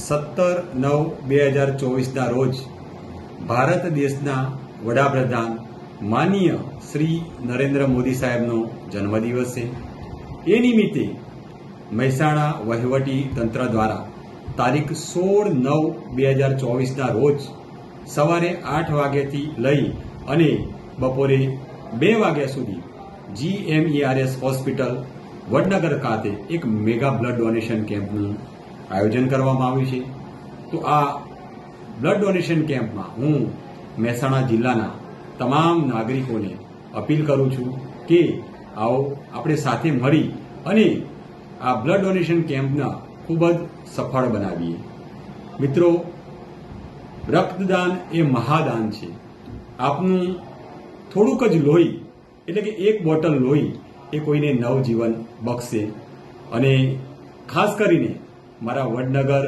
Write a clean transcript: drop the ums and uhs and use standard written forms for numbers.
17/9/2024 રોજ ભારત દેશના વડાપ્રધાન માનનીય શ્રી નરેન્દ્ર મોદી સાહેબનો જન્મદિવસ છે। એ નિમિત્તે મહેસાણા વહીવટી તંત્ર દ્વારા તારીખ 16/9/2024 રોજ સવારે 8 વાગ્યાથી લઈ અને બપોરે 2 વાગ્યા સુધી GMERS હોસ્પિટલ વડનગર ખાતે એક મેગા બ્લડ ડોનેશન કેમ્પનું આયોજન કરવામાં આવ્યું છે। તો આ બ્લડ ડોનેશન કેમ્પમાં હું મહેસાણા જિલ્લાના તમામ નાગરિકોને અપીલ કરું છું કે આવો આપણે સાથે મળી અને આ બ્લડ ડોનેશન કેમ્પના ખૂબ જ સફળ બનાવીએ। મિત્રો, રક્તદાન એ મહાદાન છે। આપનું થોડુંક જ લોહી એટલે કે એક બોટલ લોહી એ કોઈને નવજીવન બક્ષશે। અને ખાસ કરીને મારા વડનગર